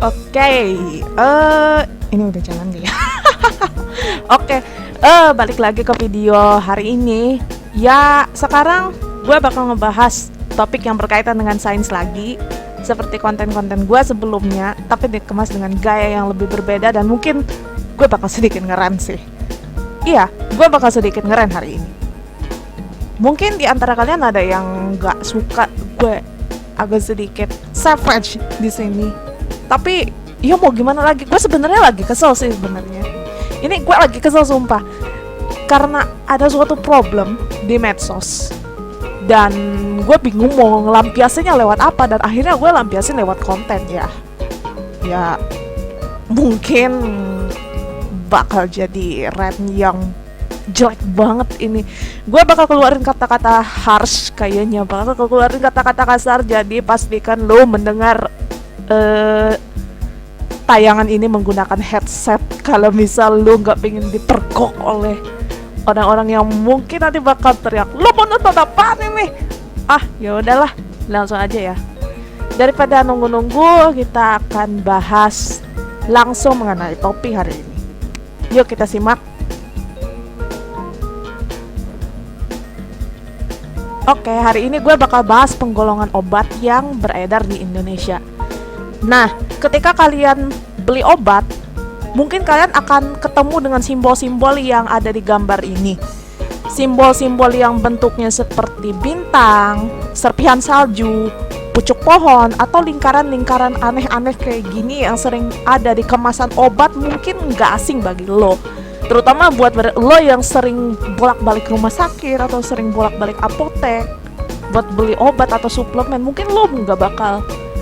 Oke, ini udah jalan gak ya? Oke, balik lagi ke video hari ini. Ya, sekarang gue bakal ngebahas topik yang berkaitan dengan sains lagi, seperti konten-konten gue sebelumnya, tapi dikemas dengan gaya yang lebih berbeda dan mungkin gue bakal sedikit ngerem sih. Iya, gue bakal sedikit ngerem hari ini. Mungkin di antara kalian ada yang gak suka gue agak sedikit savage di sini. Tapi ya mau gimana lagi, gue sebenarnya lagi kesel sih sebenarnya. Ini gue lagi kesel sumpah, karena ada suatu problem di medsos dan gue bingung mau ngelampiasinnya lewat apa, dan akhirnya gue lampiasin lewat konten ya mungkin bakal jadi rant yang jelek banget ini. Gue bakal keluarin kata-kata harsh, kayaknya bakal keluarin kata-kata kasar, jadi pastikan lo mendengar tayangan ini menggunakan headset kalau misal lu nggak pengen dipergok oleh orang-orang yang mungkin nanti bakal teriak, lo mau nonton apaan ini? Ya udahlah, langsung aja ya. Daripada nunggu-nunggu, kita akan bahas langsung mengenai topik hari ini. Yuk kita simak. Oke, hari ini gue bakal bahas penggolongan obat yang beredar di Indonesia. Nah, ketika kalian beli obat, mungkin kalian akan ketemu dengan simbol-simbol yang ada di gambar ini. Simbol-simbol yang bentuknya seperti bintang, serpihan salju, pucuk pohon, atau lingkaran-lingkaran aneh-aneh kayak gini yang sering ada di kemasan obat, mungkin nggak asing bagi lo. Terutama buat lo yang sering bolak-balik rumah sakit atau sering bolak-balik apotek buat beli obat atau suplemen, mungkin lo nggak bakal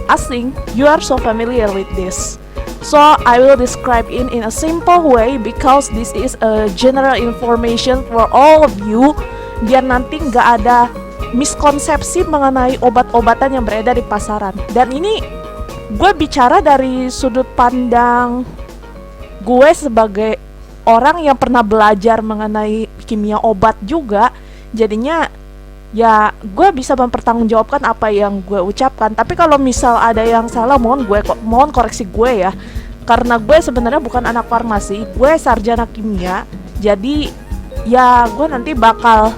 asing. You are so familiar with this. So I will describe it in a simple way because this is a general information for all of you, biar nanti nggak ada miskonsepsi mengenai obat-obatan yang beredar di pasaran. Dan ini gue bicara dari sudut pandang gue sebagai orang yang pernah belajar mengenai kimia obat juga. Jadinya ya gue bisa mempertanggungjawabkan apa yang gue ucapkan. Tapi kalau misal ada yang salah, mohon koreksi gue ya, karena gue sebenarnya bukan anak farmasi, gue sarjana kimia. Jadi ya gue nanti bakal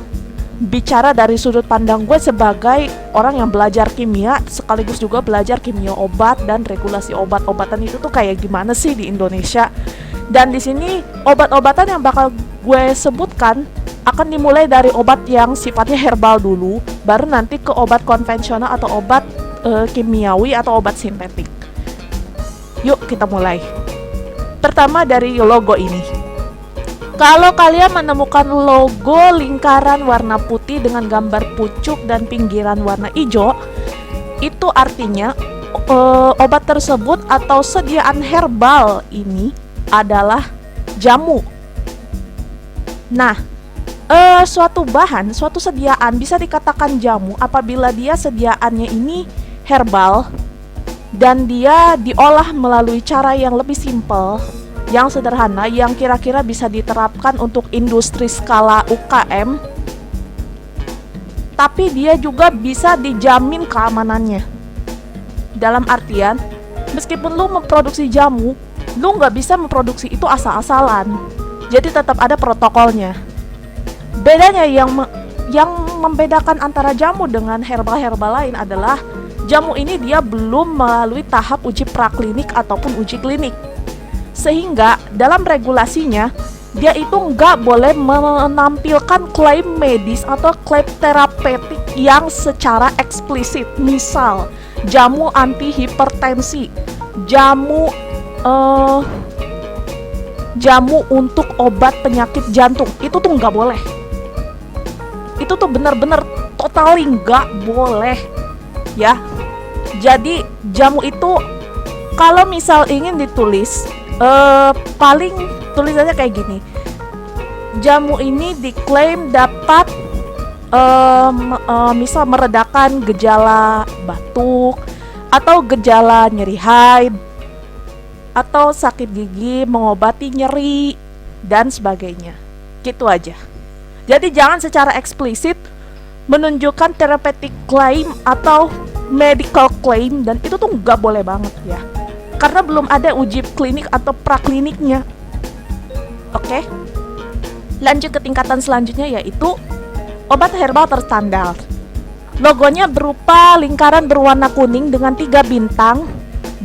bicara dari sudut pandang gue sebagai orang yang belajar kimia, sekaligus juga belajar kimia obat dan regulasi obat-obatan itu tuh kayak gimana sih di Indonesia. Dan di sini obat-obatan yang bakal gue sebutkan akan dimulai dari obat yang sifatnya herbal dulu, baru nanti ke obat konvensional atau obat kimiawi atau obat sintetik. Yuk kita mulai. Pertama dari logo ini. Kalau kalian menemukan logo lingkaran warna putih dengan gambar pucuk dan pinggiran warna hijau, itu artinya obat tersebut atau sediaan herbal ini adalah jamu. Nah, suatu bahan, suatu sediaan bisa dikatakan jamu apabila dia sediaannya ini herbal dan dia diolah melalui cara yang lebih simpel, yang sederhana, yang kira-kira bisa diterapkan untuk industri skala UKM, tapi dia juga bisa dijamin keamanannya. Dalam artian, meskipun lu memproduksi jamu, lu nggak bisa memproduksi itu asal-asalan, jadi tetap ada protokolnya. Bedanya yang membedakan antara jamu dengan herbal-herbal lain adalah jamu ini dia belum melalui tahap uji praklinik ataupun uji klinik, sehingga dalam regulasinya dia itu nggak boleh menampilkan klaim medis atau klaim terapeutik yang secara eksplisit. Misal jamu anti hipertensi, jamu untuk obat penyakit jantung, itu tuh nggak boleh. Itu tuh benar-benar totally nggak boleh ya. Jadi jamu itu kalau misal ingin ditulis, paling tulisannya kayak gini: jamu ini diklaim dapat misal meredakan gejala batuk atau gejala nyeri haid atau sakit gigi, mengobati nyeri dan sebagainya. Gitu aja. Jadi jangan secara eksplisit menunjukkan therapeutic claim atau medical claim, dan itu tuh nggak boleh banget ya. karena belum ada uji klinik atau prakliniknya. Oke. Lanjut ke tingkatan selanjutnya, yaitu obat herbal terstandar. Logonya berupa lingkaran berwarna kuning dengan 3 bintang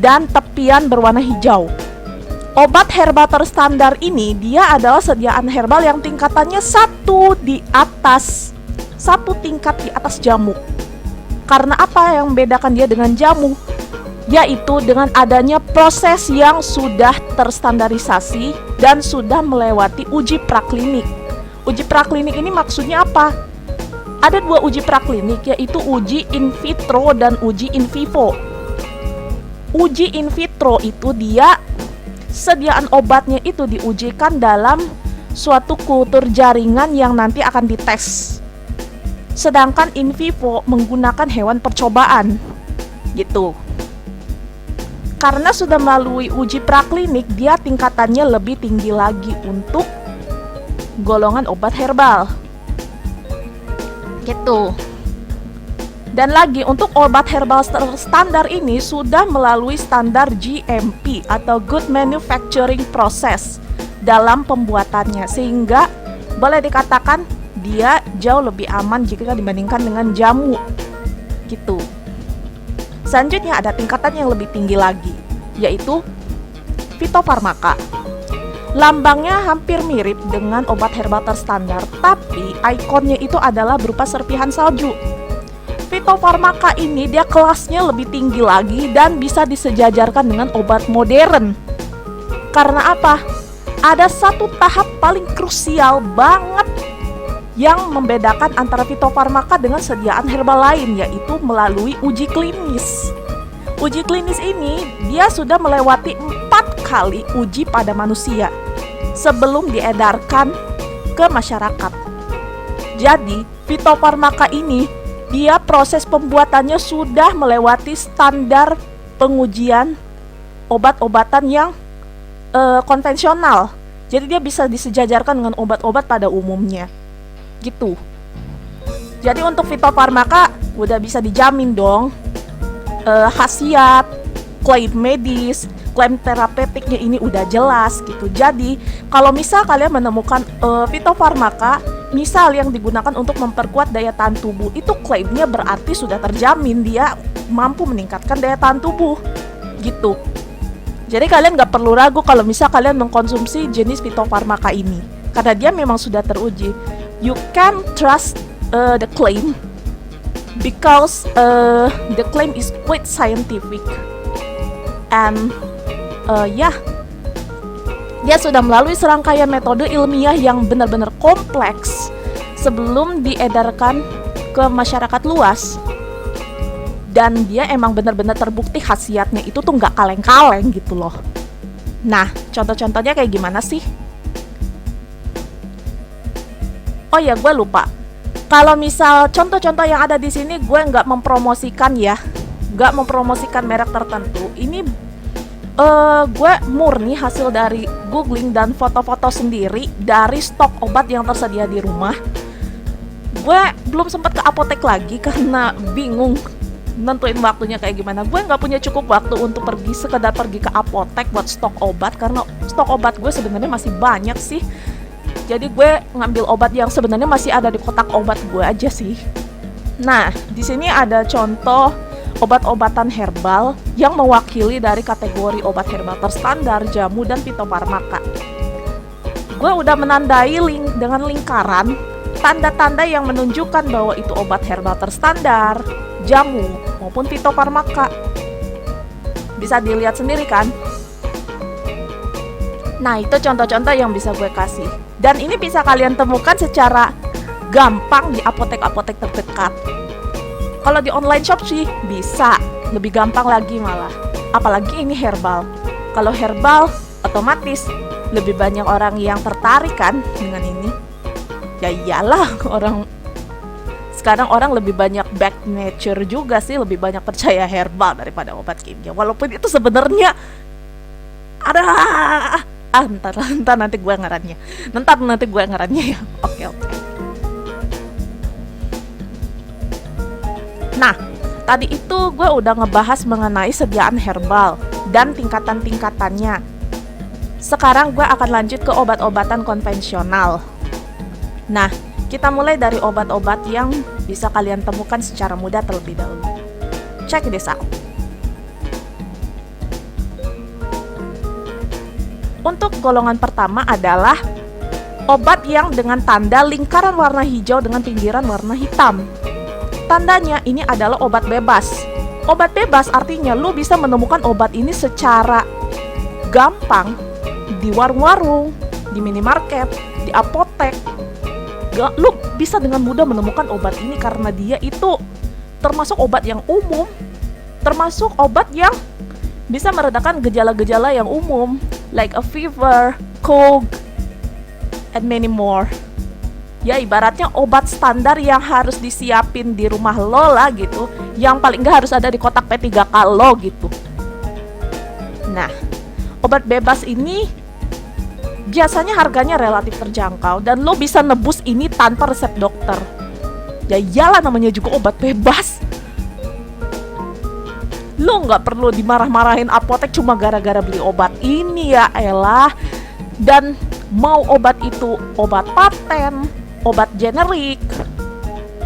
dan tepian berwarna hijau. Obat herbal terstandar ini dia adalah sediaan herbal yang tingkatannya satu tingkat di atas jamu. Karena apa yang membedakan dia dengan jamu? Yaitu dengan adanya proses yang sudah terstandarisasi dan sudah melewati uji praklinik. Uji praklinik ini maksudnya apa? Ada 2 uji praklinik, yaitu uji in vitro dan uji in vivo. Uji in vitro itu dia sediaan obatnya itu diujikan dalam suatu kultur jaringan yang nanti akan dites. Sedangkan in vivo menggunakan hewan percobaan. Gitu. Karena sudah melalui uji praklinik, dia tingkatannya lebih tinggi lagi untuk golongan obat herbal. Gitu. Dan lagi, untuk obat herbal standar ini sudah melalui standar GMP atau Good Manufacturing Process dalam pembuatannya, sehingga boleh dikatakan dia jauh lebih aman jika dibandingkan dengan jamu. Gitu. Selanjutnya ada tingkatan yang lebih tinggi lagi, yaitu fitofarmaka. Lambangnya hampir mirip dengan obat herbal terstandar, tapi ikonnya itu adalah berupa serpihan salju. Fitofarmaka ini dia kelasnya lebih tinggi lagi dan bisa disejajarkan dengan obat modern. Karena apa? Ada satu tahap paling krusial banget yang membedakan antara fitofarmaka dengan sediaan herbal lain, yaitu melalui uji klinis. Uji klinis ini dia sudah melewati 4 kali uji pada manusia sebelum diedarkan ke masyarakat. Jadi, fitofarmaka ini dia proses pembuatannya sudah melewati standar pengujian obat-obatan yang konvensional. Jadi dia bisa disejajarkan dengan obat-obat pada umumnya. Gitu. Jadi untuk fitofarmaka udah bisa dijamin dong khasiat, klaim medis, klaim terapeutiknya ini udah jelas gitu. Jadi kalau misal kalian menemukan fitofarmaka misal yang digunakan untuk memperkuat daya tahan tubuh, itu klaimnya berarti sudah terjamin dia mampu meningkatkan daya tahan tubuh gitu. Jadi kalian gak perlu ragu kalau misal kalian mengkonsumsi jenis fitofarmaka ini, karena dia memang sudah teruji. You can trust the claim because the claim is quite scientific and dia sudah melalui serangkaian metode ilmiah yang benar-benar kompleks sebelum diedarkan ke masyarakat luas. Dan dia emang benar-benar terbukti khasiatnya itu tuh nggak kaleng-kaleng gitu loh. Nah, contoh-contohnya kayak gimana sih? Oh ya, gue lupa. Kalau misal contoh-contoh yang ada di sini gue nggak mempromosikan ya, nggak mempromosikan merek tertentu. Ini gue murni hasil dari googling dan foto-foto sendiri dari stok obat yang tersedia di rumah. Gue belum sempat ke apotek lagi karena bingung nentuin waktunya kayak gimana. Gue nggak punya cukup waktu untuk sekedar pergi ke apotek buat stok obat, karena stok obat gue sebenarnya masih banyak sih. Jadi gue ngambil obat yang sebenarnya masih ada di kotak obat gue aja sih. Nah, di sini ada contoh obat-obatan herbal yang mewakili dari kategori obat herbal terstandar, jamu, dan fitofarmaka. Gue udah menandai dengan lingkaran tanda-tanda yang menunjukkan bahwa itu obat herbal terstandar, jamu, maupun fitofarmaka. Bisa dilihat sendiri kan? Nah, itu contoh-contoh yang bisa gue kasih. Dan ini bisa kalian temukan secara gampang di apotek-apotek terdekat. Kalau di online shop sih bisa, lebih gampang lagi malah. Apalagi ini herbal. Kalau herbal, otomatis lebih banyak orang yang tertarik kan dengan ini. Ya iyalah, sekarang orang lebih banyak back nature juga sih, lebih banyak percaya herbal daripada obat kimia. Walaupun itu sebenarnya ada ntar nanti gue ngarannya ya. Oke. Nah, tadi itu gue udah ngebahas mengenai sediaan herbal. dan tingkatan-tingkatannya. Sekarang gue akan lanjut ke obat-obatan konvensional. Nah, kita mulai dari obat-obat yang bisa kalian temukan secara mudah terlebih dahulu. Check this out. Untuk golongan pertama adalah obat yang dengan tanda lingkaran warna hijau dengan pinggiran warna hitam. Tandanya ini adalah obat bebas. Obat bebas artinya lu bisa menemukan obat ini secara gampang di warung-warung, di minimarket, di apotek. Lu bisa dengan mudah menemukan obat ini karena dia itu termasuk obat yang umum, termasuk obat yang bisa meredakan gejala-gejala yang umum, like a fever, cold, and many more. Ya ibaratnya obat standar yang harus disiapin di rumah lo lah gitu, yang paling nggak harus ada di kotak P3K lo gitu. Nah, obat bebas ini biasanya harganya relatif terjangkau dan lo bisa nebus ini tanpa resep dokter. Ya iyalah, namanya juga obat bebas. Lo nggak perlu dimarah-marahin apotek cuma gara-gara beli obat ini, ya elah. Dan mau obat itu obat paten, obat generik,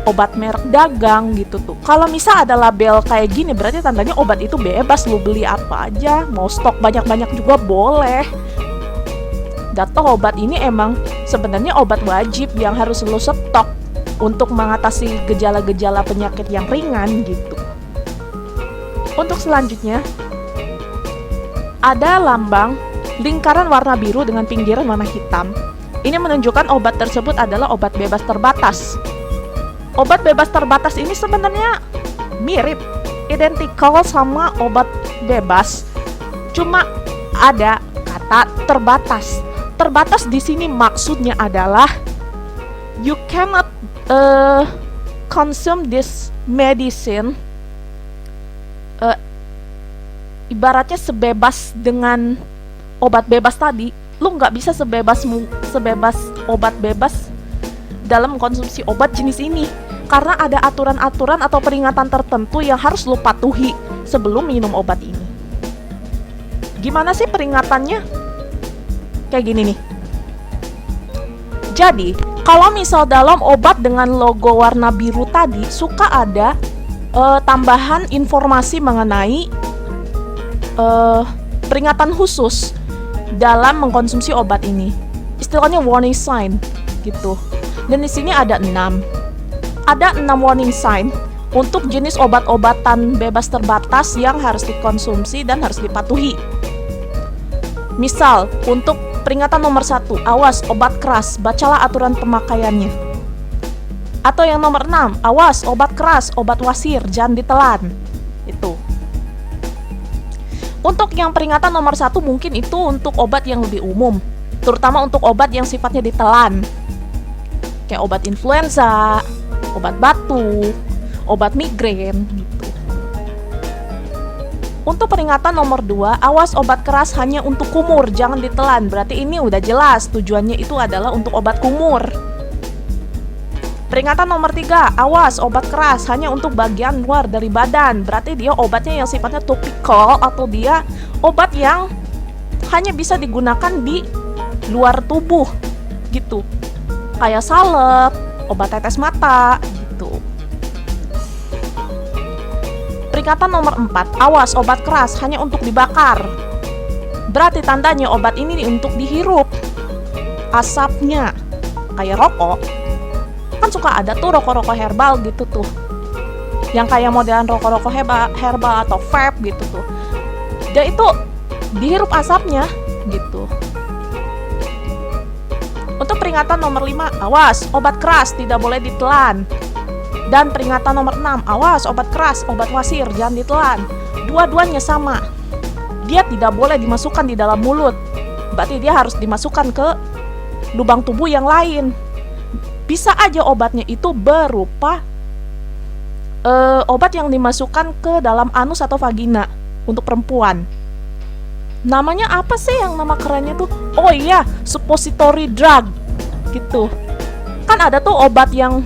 obat merek dagang gitu tuh. Kalau misal ada label kayak gini berarti tandanya obat itu bebas, lu beli apa aja, mau stok banyak-banyak juga boleh. Dan toh obat ini emang sebenarnya obat wajib yang harus lu stok untuk mengatasi gejala-gejala penyakit yang ringan gitu. Untuk selanjutnya ada lambang lingkaran warna biru dengan pinggiran warna hitam. Ini menunjukkan obat tersebut adalah obat bebas terbatas. Obat bebas terbatas ini sebenarnya mirip, identical sama obat bebas. Cuma ada kata terbatas. Terbatas di sini maksudnya adalah you cannot consume this medicine. Ibaratnya sebebas dengan obat bebas tadi, lu nggak bisa sebebas obat bebas dalam konsumsi obat jenis ini, karena ada aturan-aturan atau peringatan tertentu yang harus lu patuhi sebelum minum obat ini. Gimana sih peringatannya? Kayak gini nih. Jadi, kalau misal dalam obat dengan logo warna biru tadi suka ada tambahan informasi mengenai peringatan khusus dalam mengkonsumsi obat ini. Istilahnya warning sign gitu. Dan di sini ada 6. Ada 6 warning sign untuk jenis obat-obatan bebas terbatas yang harus dikonsumsi dan harus dipatuhi. Misal, untuk peringatan nomor 1, awas obat keras, bacalah aturan pemakaiannya. Atau yang nomor 6, awas obat keras, obat wasir, jangan ditelan. Itu. Untuk yang peringatan nomor 1 mungkin itu untuk obat yang lebih umum, terutama untuk obat yang sifatnya ditelan, kayak obat influenza, obat batuk, obat migrain gitu. Untuk peringatan nomor 2, awas obat keras hanya untuk kumur, jangan ditelan. Berarti ini udah jelas tujuannya itu adalah untuk obat kumur. Peringatan nomor 3, awas obat keras hanya untuk bagian luar dari badan. Berarti dia obatnya yang sifatnya topikal atau dia obat yang hanya bisa digunakan di luar tubuh gitu. Kayak salep, obat tetes mata gitu. Peringatan nomor 4, awas obat keras hanya untuk dibakar. Berarti tandanya obat ini untuk dihirup asapnya, kayak rokok. Kan suka ada tuh rokok-rokok herbal gitu tuh, yang kayak modelan rokok-rokok herbal atau vape gitu tuh. Dia itu dihirup asapnya gitu. Untuk peringatan nomor 5, awas obat keras tidak boleh ditelan. Dan peringatan nomor 6, awas obat keras, obat wasir jangan ditelan. Dua-duanya sama, dia tidak boleh dimasukkan di dalam mulut. Berarti dia harus dimasukkan ke lubang tubuh yang lain. Bisa aja obatnya itu berupa obat yang dimasukkan ke dalam anus atau vagina untuk perempuan. Namanya apa sih yang nama kerennya tuh? Oh iya, suppository drug gitu. Kan ada tuh obat yang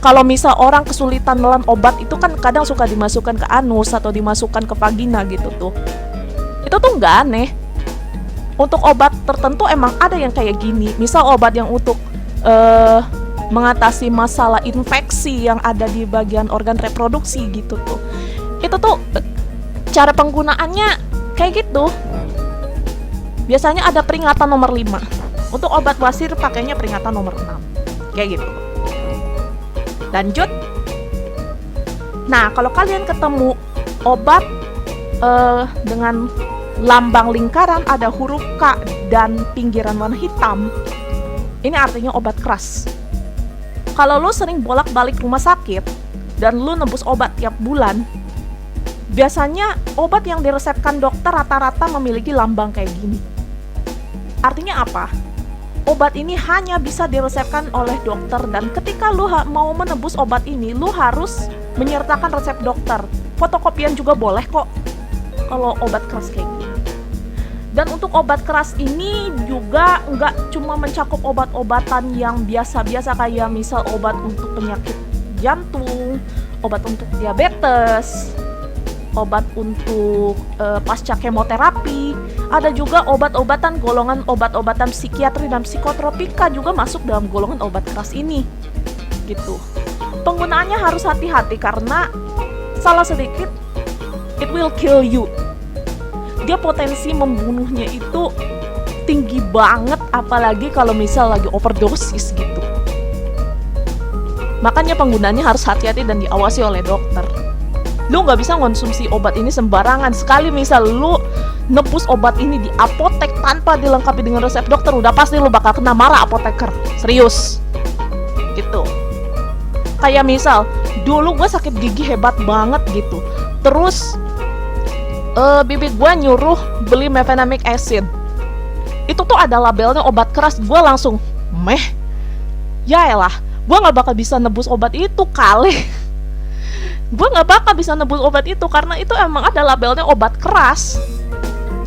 kalau misal orang kesulitan nelan obat itu kan kadang suka dimasukkan ke anus atau dimasukkan ke vagina gitu tuh. Itu tuh nggak aneh. Untuk obat tertentu emang ada yang kayak gini. Misal obat yang untuk mengatasi masalah infeksi yang ada di bagian organ reproduksi gitu tuh. Itu tuh cara penggunaannya kayak gitu. Biasanya ada peringatan nomor 5. Untuk obat wasir pakainya peringatan nomor 6. Kayak gitu. Lanjut. Nah, kalau kalian ketemu obat dengan lambang lingkaran ada huruf K dan pinggiran warna hitam, ini artinya obat keras. Kalau lu sering bolak-balik rumah sakit dan lu nebus obat tiap bulan, biasanya obat yang diresepkan dokter rata-rata memiliki lambang kayak gini. Artinya apa? Obat ini hanya bisa diresepkan oleh dokter, dan ketika lu mau menebus obat ini, lu harus menyertakan resep dokter. Fotokopian juga boleh kok kalau obat keras kayak gini. Dan untuk obat keras ini juga nggak cuma mencakup obat-obatan yang biasa-biasa kayak misal obat untuk penyakit jantung, obat untuk diabetes, obat untuk pasca kemoterapi. Ada juga obat-obatan golongan obat-obatan psikiatri dan psikotropika juga masuk dalam golongan obat keras ini. Gitu. Penggunaannya harus hati-hati karena salah sedikit it will kill you. Dia potensi membunuhnya itu tinggi banget, apalagi kalau misal lagi overdosis gitu. Makanya penggunaannya harus hati-hati dan diawasi oleh dokter. Lu nggak bisa konsumsi obat ini sembarangan. Sekali misal lu nebus obat ini di apotek tanpa dilengkapi dengan resep dokter, udah pasti lu bakal kena marah apoteker. Serius. Gitu. Kayak misal, dulu gue sakit gigi hebat banget gitu. Terus bibi gue nyuruh beli mefenamic acid. Itu tuh ada labelnya obat keras. Gue langsung ya elah, gue gak bakal bisa nebus obat itu kali. Gue gak bakal bisa nebus obat itu karena itu emang ada labelnya obat keras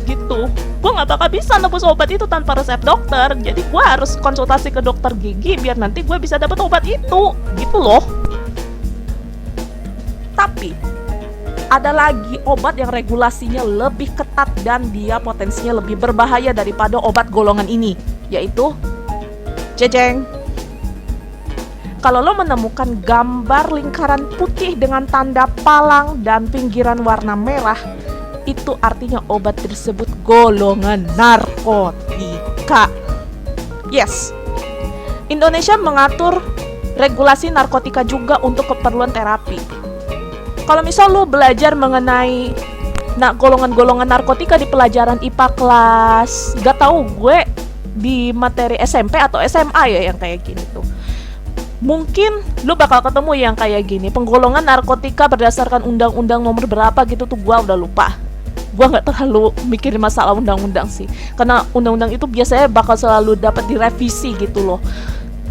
gitu. Gue gak bakal bisa nebus obat itu tanpa resep dokter. Jadi gue harus konsultasi ke dokter gigi biar nanti gue bisa dapat obat itu gitu loh. Tapi ada lagi obat yang regulasinya lebih ketat dan dia potensinya lebih berbahaya daripada obat golongan ini, yaitu jejeng. Kalau lo menemukan gambar lingkaran putih dengan tanda palang dan pinggiran warna merah, itu artinya obat tersebut golongan narkotika. Yes, Indonesia mengatur regulasi narkotika juga untuk keperluan terapi. Kalau misal lu belajar mengenai golongan-golongan narkotika di pelajaran IPA kelas, gak tahu gue di materi SMP atau SMA ya yang kayak gini tuh. Mungkin lu bakal ketemu yang kayak gini, penggolongan narkotika berdasarkan undang-undang nomor berapa gitu tuh, gue udah lupa. Gue nggak terlalu mikirin masalah undang-undang sih, karena undang-undang itu biasanya bakal selalu dapat direvisi gitu loh.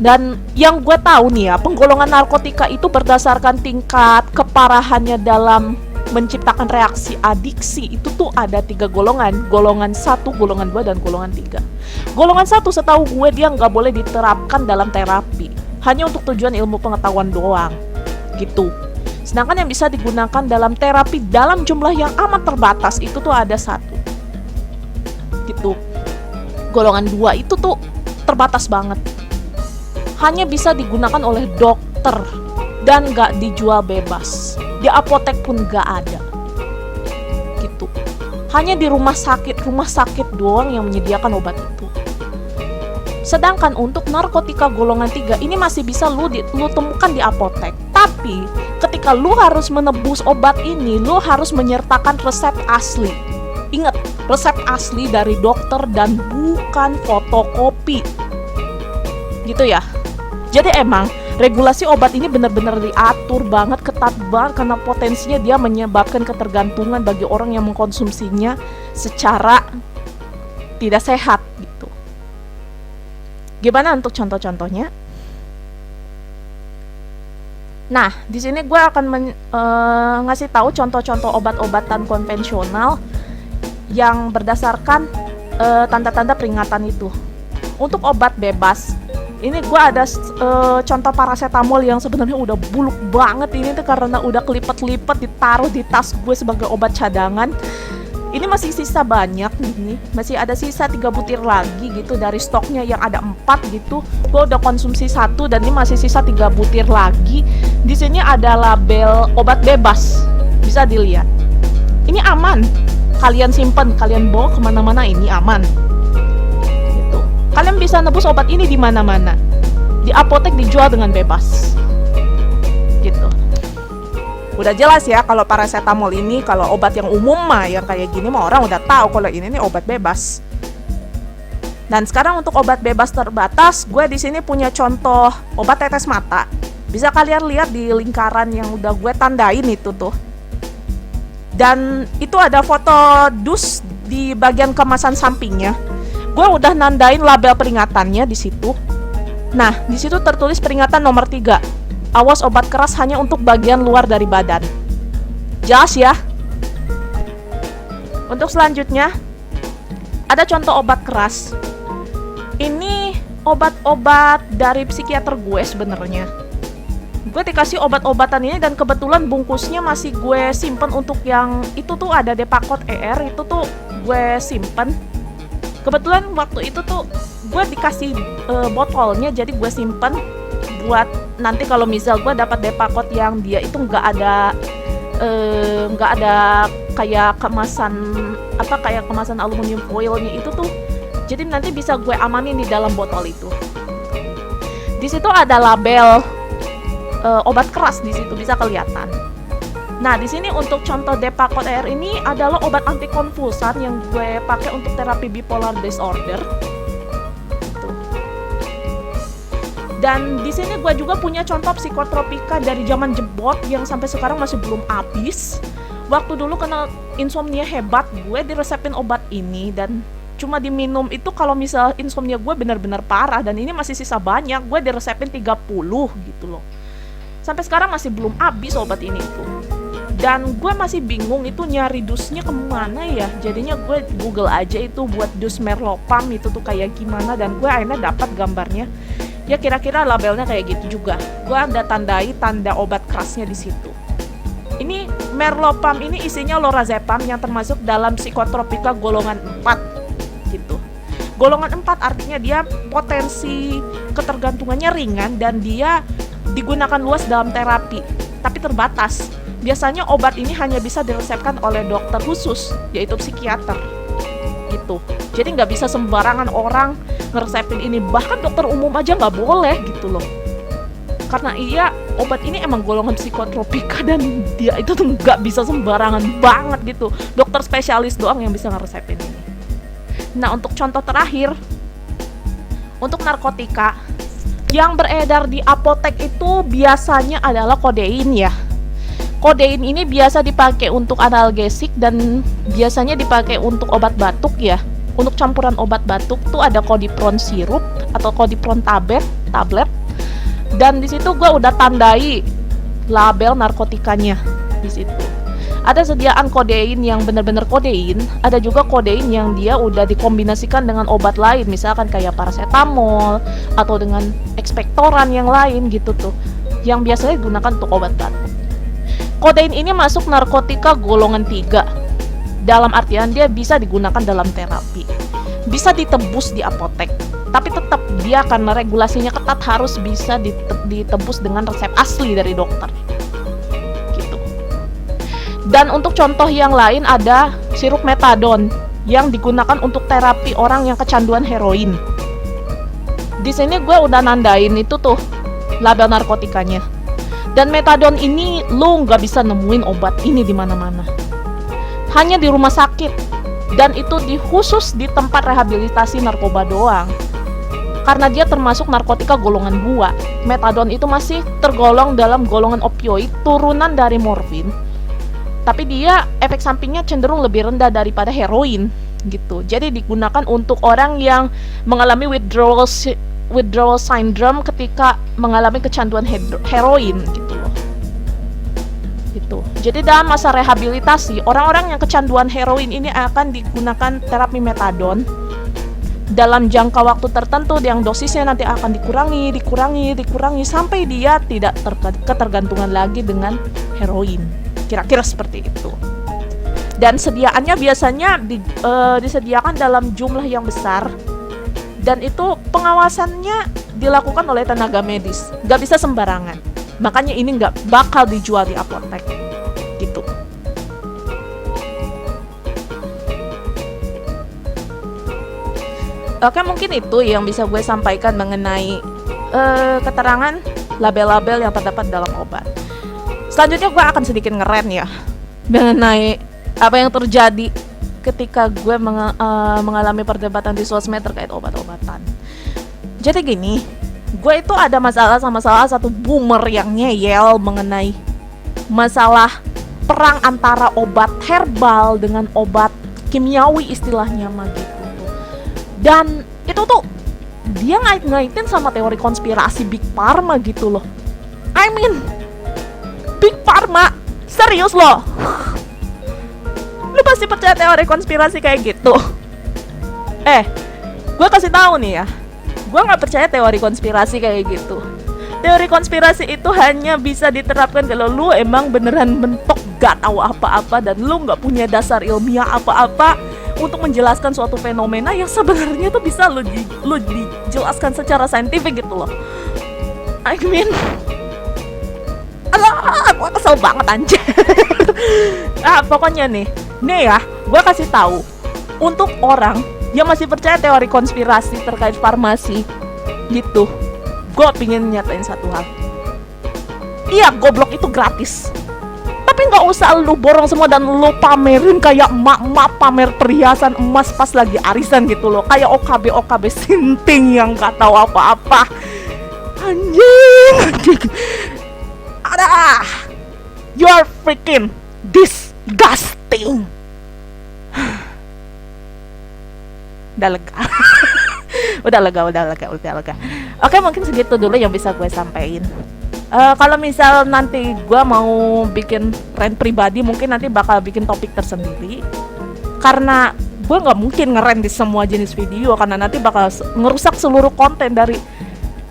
Dan yang gue tahu nih ya, penggolongan narkotika itu berdasarkan tingkat keparahannya dalam menciptakan reaksi adiksi. Itu tuh ada 3 golongan, golongan 1, golongan 2, dan golongan 3. Golongan 1 setahu gue dia nggak boleh diterapkan dalam terapi, hanya untuk tujuan ilmu pengetahuan doang gitu. Sedangkan yang bisa digunakan dalam terapi dalam jumlah yang amat terbatas itu tuh ada 1 gitu. Golongan 2 itu tuh terbatas banget, hanya bisa digunakan oleh dokter dan gak dijual bebas. Di apotek pun gak ada gitu. Hanya di rumah sakit doang yang menyediakan obat itu. Sedangkan untuk narkotika golongan 3 ini masih bisa lu temukan di apotek. Tapi ketika lu harus menebus obat ini, lu harus menyertakan resep asli. Ingat, resep asli dari dokter dan bukan fotokopi. Gitu ya. Jadi emang regulasi obat ini benar-benar diatur banget, ketat banget, karena potensinya dia menyebabkan ketergantungan bagi orang yang mengkonsumsinya secara tidak sehat gitu. Gimana untuk contoh-contohnya? Nah, di sini gue akan ngasih tahu contoh-contoh obat-obatan konvensional yang berdasarkan tanda-tanda peringatan itu. Untuk obat bebas, ini gue ada contoh paracetamol yang sebenarnya udah buluk banget ini tuh karena udah kelipet-lipet ditaruh di tas gue sebagai obat cadangan. Ini masih sisa banyak nih, masih ada sisa 3 butir lagi gitu dari stoknya yang ada 4 gitu. Gue udah konsumsi 1 dan ini masih sisa 3 butir lagi. Di sini ada label obat bebas, bisa dilihat. Ini aman, kalian simpen, kalian bawa kemana-mana, ini aman. Gitu. Kalian bisa nebus obat ini di mana-mana. Di apotek dijual dengan bebas. Gitu. Udah jelas ya kalau paracetamol ini, kalau obat yang umum mah yang kayak gini mah orang udah tahu kalau ini nih obat bebas. Dan sekarang untuk obat bebas terbatas, gue di sini punya contoh obat tetes mata. Bisa kalian lihat di lingkaran yang udah gue tandain itu tuh. Dan itu ada foto dus di bagian kemasan sampingnya. Gue udah nandain label peringatannya di situ. Nah, di situ tertulis peringatan nomor 3. Awas obat keras hanya untuk bagian luar dari badan. Jelas ya? Untuk selanjutnya, ada contoh obat keras. Ini obat-obat dari psikiater gue sebenarnya. Gue dikasih obat-obatan ini dan kebetulan bungkusnya masih gue simpen untuk yang itu tuh ada Depakot ER, itu tuh gue simpen. Kebetulan waktu itu tuh gue dikasih botolnya, jadi gue simpen buat nanti kalau misal gue dapat Depakot yang dia itu nggak ada kayak kemasan aluminium foilnya itu tuh, jadi nanti bisa gue amanin di dalam botol itu. Di situ ada label obat keras, di situ bisa kelihatan. Nah, di sini untuk contoh Depakot ER ini adalah obat antikonvulsan yang gue pakai untuk terapi bipolar disorder. Dan di sini gue juga punya contoh psikotropika dari zaman jebot yang sampai sekarang masih belum habis. Waktu dulu kena insomnia hebat, gue diresepin obat ini dan cuma diminum itu kalau misal insomnia gue benar-benar parah, dan ini masih sisa banyak, gue diresepin 30 gitu loh. Sampai sekarang masih belum habis obat ini tuh. Dan gue masih bingung itu nyari dusnya kemana ya. Jadinya gue google aja itu buat dus Merlopam itu tuh kayak gimana, dan gue akhirnya dapat gambarnya. Ya kira-kira labelnya kayak gitu juga. Gue ada tandai tanda obat kerasnya di situ. Ini Merlopam ini isinya lorazepam yang termasuk dalam psikotropika golongan 4 gitu. Golongan 4 artinya dia potensi ketergantungannya ringan dan dia digunakan luas dalam terapi, tapi terbatas. Biasanya obat ini hanya bisa diresepkan oleh dokter khusus, yaitu psikiater gitu. Jadi nggak bisa sembarangan orang ngeresepin ini, bahkan dokter umum aja nggak boleh gitu loh. Karena obat ini emang golongan psikotropika dan dia itu tuh nggak bisa sembarangan banget gitu. Dokter spesialis doang yang bisa ngeresepin ini. Nah, untuk contoh terakhir, untuk narkotika yang beredar di apotek itu biasanya adalah kodein ya. Kodein ini biasa dipakai untuk analgesik dan biasanya dipakai untuk obat batuk ya. Untuk campuran obat batuk tuh ada Kodipron sirup atau Kodipron tablet. Dan di situ gue udah tandai label narkotikanya di situ. Ada sediaan kodein yang benar-benar kodein, ada juga kodein yang dia udah dikombinasikan dengan obat lain, misalkan kayak paracetamol atau dengan ekspektoran yang lain gitu tuh, yang biasanya digunakan untuk obat batuk. Kodein ini masuk narkotika golongan 3. Dalam artian dia bisa digunakan dalam terapi, bisa ditebus di apotek, tapi tetap dia karena regulasinya ketat harus bisa ditebus dengan resep asli dari dokter gitu. Dan untuk contoh yang lain ada sirup metadon yang digunakan untuk terapi orang yang kecanduan heroin. Di sini gue udah nandain itu tuh label narkotikanya. Dan metadon ini lo nggak bisa nemuin obat ini di mana-mana, hanya di rumah sakit, dan itu khusus di tempat rehabilitasi narkoba doang. Karena dia termasuk narkotika golongan 2, metadon itu masih tergolong dalam golongan opioid turunan dari morfin, tapi dia efek sampingnya cenderung lebih rendah daripada heroin gitu. Jadi digunakan untuk orang yang mengalami withdrawal syndrome ketika mengalami kecanduan heroin gitu loh. Gitu. Jadi dalam masa rehabilitasi, orang-orang yang kecanduan heroin ini akan digunakan terapi metadon dalam jangka waktu tertentu yang dosisnya nanti akan dikurangi sampai dia tidak ketergantungan lagi dengan heroin. Kira-kira seperti itu. Dan sediaannya biasanya disediakan dalam jumlah yang besar. Dan itu pengawasannya dilakukan oleh tenaga medis, nggak bisa sembarangan. Makanya ini nggak bakal dijual di apotek, gitu. Oke, mungkin itu yang bisa gue sampaikan mengenai keterangan label-label yang terdapat dalam obat. Selanjutnya gue akan sedikit ngeren ya mengenai apa yang terjadi ketika gue mengalami perdebatan di sosmed terkait obat-obatan. Jadi gini, gue itu ada masalah sama salah satu boomer yang ngeyel mengenai masalah perang antara obat herbal dengan obat kimiawi istilahnya mah gitu. Dan itu tuh dia ngait-ngaitin sama teori konspirasi Big Pharma gitu loh. I mean, Big Pharma, serius loh. Lu pasti percaya teori konspirasi kayak gitu? Gue kasih tahu nih ya, gue nggak percaya teori konspirasi kayak gitu. Teori konspirasi itu hanya bisa diterapkan kalau lu emang beneran mentok gak tahu apa-apa dan lu nggak punya dasar ilmiah apa-apa untuk menjelaskan suatu fenomena yang sebenarnya tuh bisa lu dijelaskan secara saintifik gitu loh. I mean, alah, gue kesel banget anjir. Pokoknya nih ya, gue kasih tahu untuk orang yang masih percaya teori konspirasi terkait farmasi gitu. Gue pingin nyatain satu hal. Iya, goblok itu gratis. Tapi nggak usah lu borong semua dan lu pamerin kayak emak-emak pamer perhiasan emas pas lagi arisan gitu loh. Kayak OKB sinting yang nggak tahu apa-apa. Anjing. Ada. You're freaking disgusting. Udah lega. udah lega. Oke, mungkin segitu dulu yang bisa gue sampaikan. Kalau misal nanti gue mau bikin rant pribadi, mungkin nanti bakal bikin topik tersendiri. Karena gue nggak mungkin ngerant di semua jenis video, karena nanti bakal ngerusak seluruh konten dari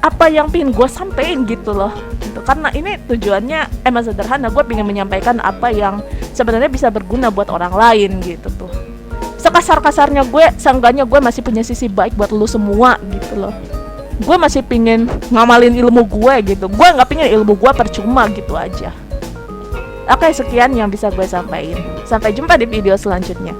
apa yang pengen gue sampein gitu loh. Gitu. Karena ini tujuannya emang sederhana, gue pengen menyampaikan apa yang sebenarnya bisa berguna buat orang lain gitu tuh. Sekasar-kasarnya gue, seenggaknya gue masih punya sisi baik buat lu semua gitu loh. Gue masih pingin ngamalin ilmu gue gitu. Gue gak pingin ilmu gue percuma gitu aja. Oke, sekian yang bisa gue sampaikan. Sampai jumpa di video selanjutnya.